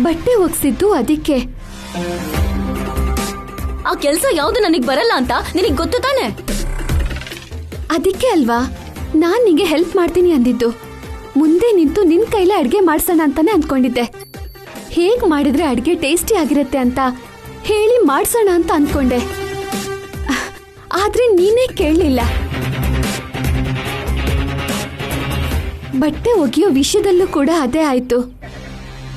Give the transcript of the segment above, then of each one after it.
ಬಟ್ಟೆ ಒಗ್ಸಿದ್ದು ಅದಕ್ಕೆ. ಆ ಕೆಲ್ಸ ಯಾವ್ದು ನನಗ್ ಬರಲ್ಲ ಅಂತ ನಿನಗ್ ಗೊತ್ತು ತಾನೆ? ಅದಕ್ಕೆ ಅಲ್ವಾ ನಾನ್ ನಿಂಗೆ ಹೆಲ್ಪ್ ಮಾಡ್ತೀನಿ ಅಂದಿದ್ದು. ಮುಂದೆ ನಿಂತು ನಿನ್ ಕೈಲೇ ಅಡ್ಗೆ ಮಾಡ್ಸೋಣ ಅಂತಾನೆ ಅಂದ್ಕೊಂಡಿದ್ದೆ. ಹೇಗ್ ಮಾಡಿದ್ರೆ ಅಡ್ಗೆ ಟೇಸ್ಟಿ ಆಗಿರತ್ತೆ ಅಂತ ಹೇಳಿ ಮಾಡ್ಸೋಣ ಅಂತ ಅಂದ್ಕೊಂಡೆ. ಆದ್ರೆ ನೀನೇ ಕೇಳಲಿಲ್ಲ. ಬಟ್ಟೆ ಒಗೆಯೋ ವಿಷಯದಲ್ಲೂ ಕೂಡ ಅದೇ ಆಯ್ತು.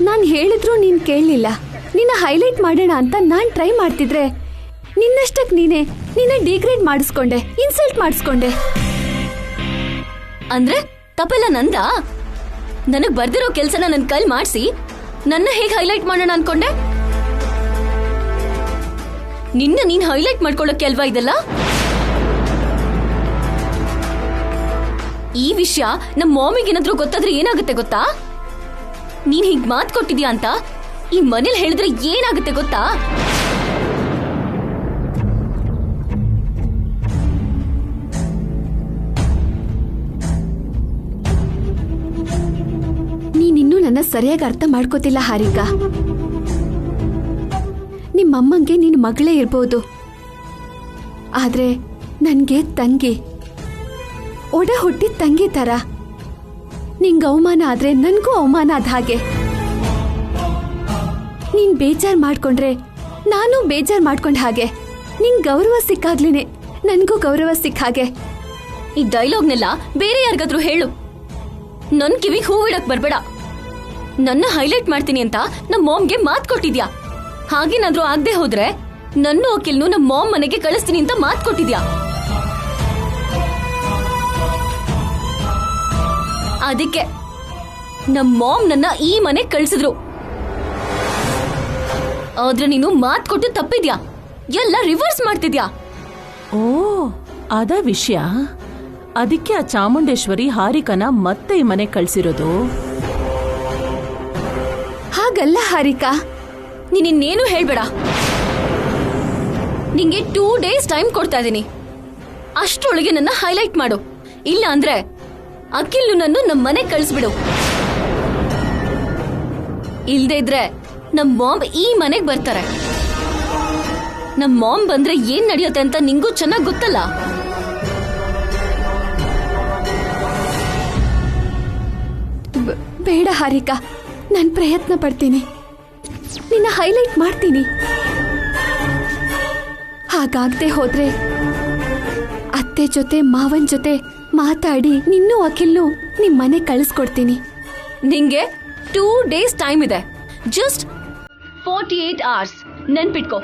ನಾನ್ ಹೇಳಿದ್ರು ನೀನ್ ಕೇಳಲಿಲ್ಲ. ನಿನ್ನ ಹೈಲೈಟ್ ಮಾಡೋಣ ಅಂತ ನಾನ್ ಟ್ರೈ ಮಾಡ್ತಿದ್ರೆ ನಿನ್ನಷ್ಟಕ್ ನೀನೇ ಡಿಗ್ರೇಡ್ ಮಾಡಿಸ್ಕೊಂಡೆ, ಇನ್ಸಲ್ಟ್ ಮಾಡಿಸ್ಕೊಂಡೆ. ಅಂದ್ರೆ ತಪ್ಪೆಲ್ಲ ನಂದ? ನನಗ್ ಬರ್ದಿರೋ ಕೆಲ್ಸನ ನನ್ ಕೈಲ್ ಮಾಡ್ಸಿ ನನ್ನ ಹೇಗ್ ಹೈಲೈಟ್ ಮಾಡೋಣ ಅನ್ಕೊಂಡೆ? ನಿನ್ನ ನೀನ್ ಹೈಲೈಟ್ ಮಾಡ್ಕೊಳ್ಳೋಕೆ ಅಲ್ವಾ ಇದೆಲ್ಲ? ಈ ವಿಷಯ ನಮ್ಮ ಮಾಮಿಗೆ ಏನಾದ್ರೂ ಗೊತ್ತಾದ್ರೆ ಏನಾಗುತ್ತೆ ಗೊತ್ತಾ? ನೀನ್ ಹೀಗ್ ಮಾತ್ ಕೊಟ್ಟಿದ್ಯಾ ಅಂತ ಈ ಮನೇಲಿ ಹೇಳಿದ್ರೆ ಏನಾಗುತ್ತೆ ಗೊತ್ತಾ? ನೀನಿನ್ನೂ ನನ್ನ ಸರಿಯಾಗಿ ಅರ್ಥ ಮಾಡ್ಕೋತಿಲ್ಲ ಹಾರಿಕಾ. ನಿಮ್ಮಮ್ಮಂಗೆ ನಿನ್ ಮಗಳೇ ಇರ್ಬೋದು, ಆದ್ರೆ ನನ್ಗೆ ತಂಗಿ, ಒಡ ಹುಟ್ಟಿದ ತಂಗಿ ತರ. ನಿಂಗೆ ಅವಮಾನ ಆದ್ರೆ ನನ್ಗೂ ಅವಮಾನ ಆದ ಹಾಗೆ. ನೀನ್ ಬೇಜಾರ್ ಮಾಡ್ಕೊಂಡ್ರೆ ನಾನು ಬೇಜಾರ್ ಮಾಡ್ಕೊಂಡ ಹಾಗೆ. ನಿಂಗ್ ಗೌರವ ಸಿಕ್ಕಾಗ್ಲೇನೆ ನನ್ಗೂ ಗೌರವ ಸಿಕ್ಕ ಹಾಗೆ. ಈ ಡೈಲಾಗ್ನೆಲ್ಲ ಬೇರೆ ಯಾರಿಗಾದ್ರೂ ಹೇಳು, ನನ್ ಕಿವಿಗೆ ಹೂವಿಡಕ್ ಬರ್ಬೇಡ. ನನ್ನ ಹೈಲೈಟ್ ಮಾಡ್ತೀನಿ ಅಂತ ನಮ್ಮ ಮಾಮ್ಗೆ ಮಾತ್ ಕೊಟ್ಟಿದ್ಯಾ. ಹಾಗೇನಾದ್ರೂ ಆಗದೆ ಹೋದ್ರೆ ನನ್ನ ವಕೀಲ್ನು ನಮ್ಮ ಮಾಮ್ ಮನೆಗೆ ಕಳಿಸ್ತೀನಿ ಅಂತ ಮಾತ್ ಕೊಟ್ಟಿದ್ಯಾ. ಅದಕ್ಕೆ ನಮ್ಮ ಮಾಮ್ ನನ್ನ ಈ ಮನೆಗೆ ಕಳಿಸಿದ್ರು. ಆದ್ರೆ ನೀನು ಮಾತ್ ಕೊಟ್ಟು ತಪ್ಪಿದ್ಯಾ, ಎಲ್ಲ ರಿವರ್ಸ್ ಮಾಡ್ತಿದ್ಯಾ. ಓ ಅದ ವಿಷಯ. ಅದಕ್ಕೆ ಆ ಚಾಮುಂಡೇಶ್ವರಿ ಹಾರಿಕನ ಮತ್ತೆ ಈ ಮನೆ ಕಳ್ಸಿರೋದು. ಹಾಗಲ್ಲ ಹಾರಿಕಾ, ನೀನಿನ್ನೇನು ಹೇಳ್ಬೇಡ. ನಿಂಗೆ 2 days ಟೈಮ್ ಕೊಡ್ತಾ ಇದೀನಿ. ಅಷ್ಟರೊಳಗೆ ನನ್ನ ಹೈಲೈಟ್ ಮಾಡು, ಇಲ್ಲ ಅಂದ್ರೆ ಅಖಿಲ್ ನನ್ನ ನಮ್ಮ ಮನೆಗೆ ಕಳಿಸ್ಬಿಡು. ಇಲ್ದೇ ಇದ್ರೆ ನಮ್ ಮಾಮ್ ಈ ಮನೆಗೆ ಬರ್ತಾರೆ. ನಮ್ ಮಾಮ್ ಬಂದ್ರೆ ಏನ್ ನಡೆಯುತ್ತೆ ಅಂತ ನಿಂಗೂ ಚೆನ್ನಾಗ್ ಗೊತ್ತಲ್ಲ. ಬೇಡ ಹಾರಿಕಾ, ನಾನು ಪ್ರಯತ್ನ ಪಡ್ತೀನಿ, ನಿನ್ನ ಹೈಲೈಟ್ ಮಾಡ್ತೀನಿ. ಹಾಗಾಗದೆ ಹೋದ್ರೆ ಅತ್ತೆ ಜೊತೆ ಮಾವನ್ ಜೊತೆ ಮಾತಾಡಿ ನಿನ್ನೂ ಅಖಿಲ್ನು ನಿಮ್ ಮನೆ ಕಳಿಸ್ಕೊಡ್ತೀನಿ. ನಿಂಗೆ 2 days ಟೈಮ್ ಇದೆ, ಜಸ್ಟ್ 48 hours. ನೆನ್ಪಿಟ್ಕೋ.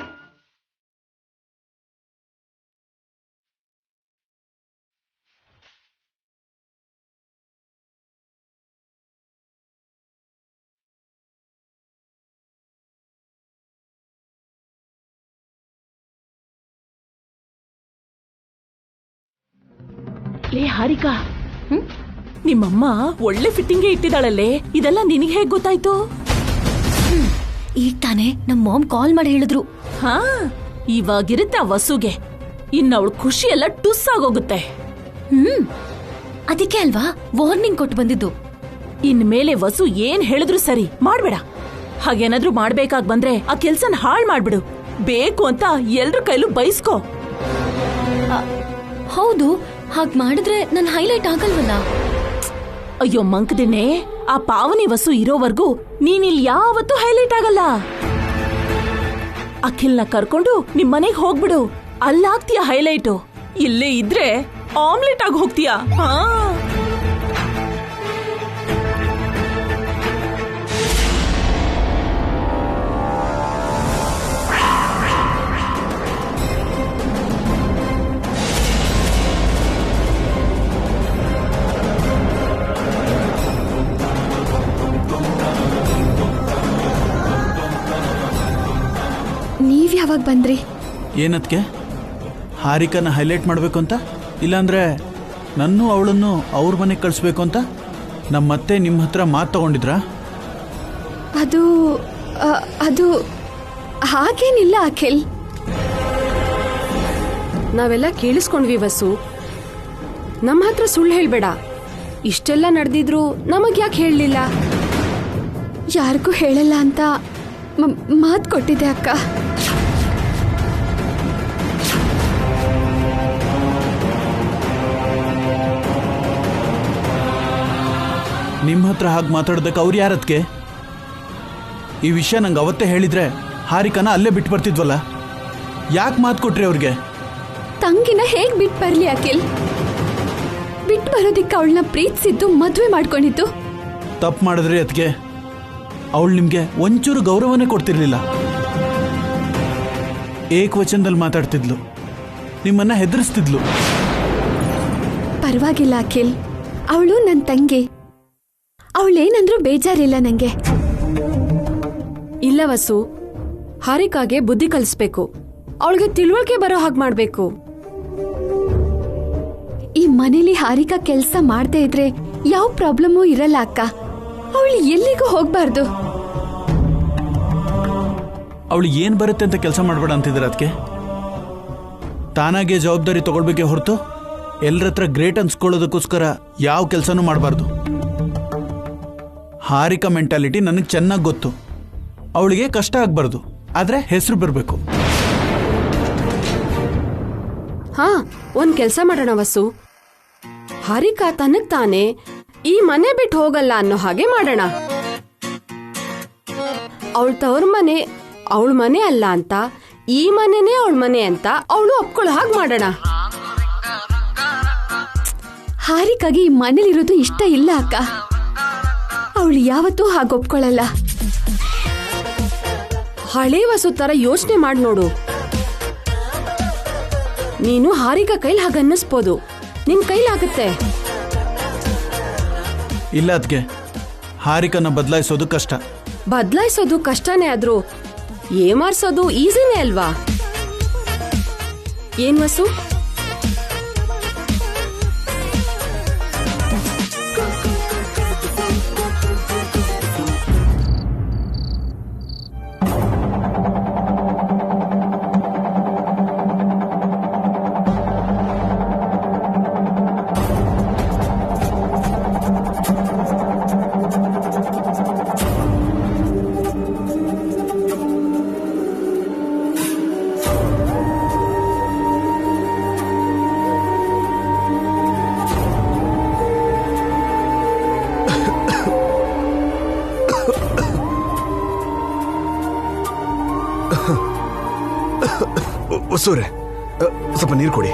ಲೇ ಹಾರಿಕಾ, ನಿಮ್ಮಮ್ಮ ಒಳ್ಳೆ ಫಿಟ್ಟಿಂಗ್ಗೆ ಇಟ್ಟಿದ್ದಾಳಲ್ಲೇ, ಇದೆಲ್ಲ ನಿನಗೆ ಹೇಗ್ ಗೊತ್ತಾಯ್ತು? ಈಗ ತಾನೇ ನಮ್ ಮಾಮ್ ಕಾಲ್ ಮಾಡಿ ಹೇಳಿದ್ರು. ಹಾ, ಇವಾಗಿರುತ್ತೆ ಆ ವಸುಗೆ. ಅವಳ ಖುಷಿ ಎಲ್ಲ ಟುಸ್ ಆಗೋಗುತ್ತೆ. ಅದಕ್ಕೆ ಅಲ್ವಾ ವಾರ್ನಿಂಗ್ ಕೊಟ್ಟು ಬಂದಿದ್ದು. ಇನ್ಮೇಲೆ ವಸು ಏನ್ ಹೇಳಿದ್ರು ಸರಿ ಮಾಡ್ಬೇಡ. ಹಾಗೇನಾದ್ರೂ ಮಾಡ್ಬೇಕಾಗ್ ಬಂದ್ರೆ ಆ ಕೆಲ್ಸನ ಹಾಳ್ ಮಾಡ್ಬಿಡು. ಬೇಕು ಅಂತ ಎಲ್ರ ಕೈಲೂ ಬೈಸ್ಕೋ. ಹೌದು, ಹಾಗ್ ಮಾಡಿದ್ರೆ ನನ್ ಹೈಲೈಟ್ ಆಗಲ್ವಲ್ಲ. ಅಯ್ಯೋ ಮಂಕದಿನೇ, ಆ ಪಾವನಿ ವಸು ಇರೋವರೆಗೂ ನೀನಿಲ್ ಯಾವತ್ತೂ ಹೈಲೈಟ್ ಆಗಲ್ಲ. ಅಖಿಲ್ನ ಕರ್ಕೊಂಡು ನಿಮ್ ಮನೆಗ್ ಹೋಗ್ಬಿಡು, ಅಲ್ಲಾಗ್ತೀಯ ಹೈಲೈಟು. ಇಲ್ಲೇ ಇದ್ರೆ ಆಮ್ಲೆಟ್ ಆಗಿ ಹೋಗ್ತೀಯ. ಹಾ, ಯಾವಾಗ ಬಂದ್ರಿ? ಏನದ್ಕೆ? ಹಾರಿಕನ ಹೈಲೈಟ್ ಮಾಡಬೇಕು ಅಂತ, ಇಲ್ಲಾಂದ್ರೆ ನನ್ನೂ ಅವಳನ್ನು ಅವ್ರ ಮನೆಗೆ ಕಳಿಸ್ಬೇಕು ಅಂತ ನಮ್ಮತ್ತೆ ನಿಮ್ಮ ಹತ್ರ ಮಾತು ತಗೊಂಡಿದ್ರಾ? ಅದು ಹಾಗೇನಿಲ್ಲ ಅಖಿಲ್. ನಾವೆಲ್ಲ ಕೇಳಿಸ್ಕೊಂಡ್ವಿ ವಸು, ನಮ್ಮ ಹತ್ರ ಸುಳ್ಳು ಹೇಳ್ಬೇಡ. ಇಷ್ಟೆಲ್ಲ ನಡೆದಿದ್ರು ನಮಗ್ ಯಾಕೆ ಹೇಳಲಿಲ್ಲ? ಯಾರಿಗೂ ಹೇಳಲ್ಲ ಅಂತ ಮಾತು ಕೊಟ್ಟಿದ್ದೆ ಅಕ್ಕ. ನಿಮ್ಮ ಹತ್ರ ಹಾಗೆ ಮಾತಾಡೋದಕ್ಕೆ ಅವ್ರು ಯಾರತ್ಗೆ? ಈ ವಿಷಯ ನಂಗೆ ಅವತ್ತೇ ಹೇಳಿದ್ರೆ ಹಾರಿಕನ ಅಲ್ಲೇ ಬಿಟ್ಟು ಬರ್ತಿದ್ವಲ್ಲ. ಯಾಕೆ ಮಾತು ಕೊಟ್ರಿ ಅವ್ರಿಗೆ? ತಂಗಿನ ಹೇಗ್ ಬಿಟ್ಟು ಬರ್ಲಿ ಅಖಿಲ್? ಬಿಟ್ಟು ಬರೋದಿಕ್ಕೆ ಅವಳನ್ನ ಪ್ರೀತಿಸಿದ್ದು, ಮದುವೆ ಮಾಡ್ಕೊಂಡಿದ್ದು. ತಪ್ಪು ಮಾಡಿದ್ರಿ ಅದಕ್ಕೆ. ಅವಳು ನಿಮಗೆ ಒಂಚೂರು ಗೌರವನೇ ಕೊಡ್ತಿರ್ಲಿಲ್ಲ. ಏಕವಚನದಲ್ಲಿ ಮಾತಾಡ್ತಿದ್ಲು, ನಿಮ್ಮನ್ನ ಹೆದರಿಸ್ತಿದ್ಲು. ಪರವಾಗಿಲ್ಲ ಅಖಿಲ್, ಅವಳು ನನ್ನ ತಂಗಿ. ಅವಳೇನಂದ್ರೂ ಬೇಜಾರಿಲ್ಲ ನಂಗೆ. ಇಲ್ಲ ವಸು, ಹಾರಿಕಾಗೆ ಬುದ್ಧಿ ಕಲಿಸ್ಬೇಕು. ಅವಳಿಗೆ ತಿಳುವಳಿಕೆ ಬರೋ ಹಾಗೆ ಮಾಡ್ಬೇಕು. ಈ ಮನೇಲಿ ಹಾರಿಕಾ ಕೆಲಸ ಮಾಡದೇ ಇದ್ರೆ ಯಾವ ಪ್ರಾಬ್ಲಮೂ ಇರಲ್ಲ ಅಕ್ಕ. ಅವಳು ಎಲ್ಲಿಗೂ ಹೋಗ್ಬಾರ್ದು. ಅವಳು ಏನ್ ಬರುತ್ತೆ ಅಂತ ಕೆಲಸ ಮಾಡಬೇಡ ಅಂತಿದ್ರೆ ಅದಕ್ಕೆ. ತಾನಾಗೆ ಜವಾಬ್ದಾರಿ ತಗೊಳ್ಬೇಕೆ ಹೊರತು ಎಲ್ಲರ ಹತ್ರ ಗ್ರೇಟ್ ಅನ್ಸ್ಕೊಳ್ಳೋದಕ್ಕೋಸ್ಕರ ಯಾವ ಕೆಲಸನೂ ಮಾಡಬಾರ್ದು. ಹಾರಿಕಾ ಮೆಂಟಾಲಿಟಿ ನನಗೆ ಚೆನ್ನಾಗಿ ಗೊತ್ತು. ಅವಳಿಗೆ ಕಷ್ಟ ಆಗ್ಬಾರ್ದು, ಆದ್ರೆ ಹೆಸರು ಬರಬೇಕು. ಹಾ, ಒಂದ್ ಕೆಲ್ಸ ಮಾಡೋಣ ವಸು. ಹಾರಿಕಾ ತನಗ್ ತಾನೇ ಈ ಮನೆ ಬಿಟ್ಟು ಹೋಗಲ್ಲ ಅನ್ನೋ ಹಾಗೆ ಮಾಡೋಣ. ಅವಳ ತವ್ರ ಮನೆ ಅವಳ ಮನೆ ಅಲ್ಲ ಅಂತ, ಈ ಮನೆನೇ ಅವಳ ಮನೆ ಅಂತ ಅವಳು ಒಪ್ಕೊಳ್ಳೋ ಹಾಗೆ ಮಾಡೋಣ. ಹಾರಿಕಾಗೆ ಈ ಮನೇಲಿರೋದು ಇಷ್ಟ ಇಲ್ಲ ಅಕ್ಕ. ಅವಳು ಯಾವತ್ತೂ ಹಾಗೆ ಒಪ್ಕೊಳ್ಳಲ್ಲ. ಹಳೇ ವಸು ತರ ಯೋಚನೆ ಮಾಡಿ ನೋಡು. ನೀನು ಹಾರಿಕಾ ಕೈಲಿ ಹಾಗೆ ಅನ್ನಿಸ್ಬೋದು, ನಿನ್ ಕೈಲಾಗುತ್ತೆ. ಇಲ್ಲ ಅದಕ್ಕೆ, ಹಾರಿಕನ ಬದಲಾಯಿಸೋದು ಕಷ್ಟ. ಬದಲಾಯಿಸೋದು ಕಷ್ಟನೇ ಆದ್ರೂ ಏಮಾರ್ಸೋದು ಈಸಿನೇ ಅಲ್ವಾ? ಏನ್ ವಸು? ವಸೂರೆ, ಸ್ವಲ್ಪ ನೀರು ಕೊಡಿ.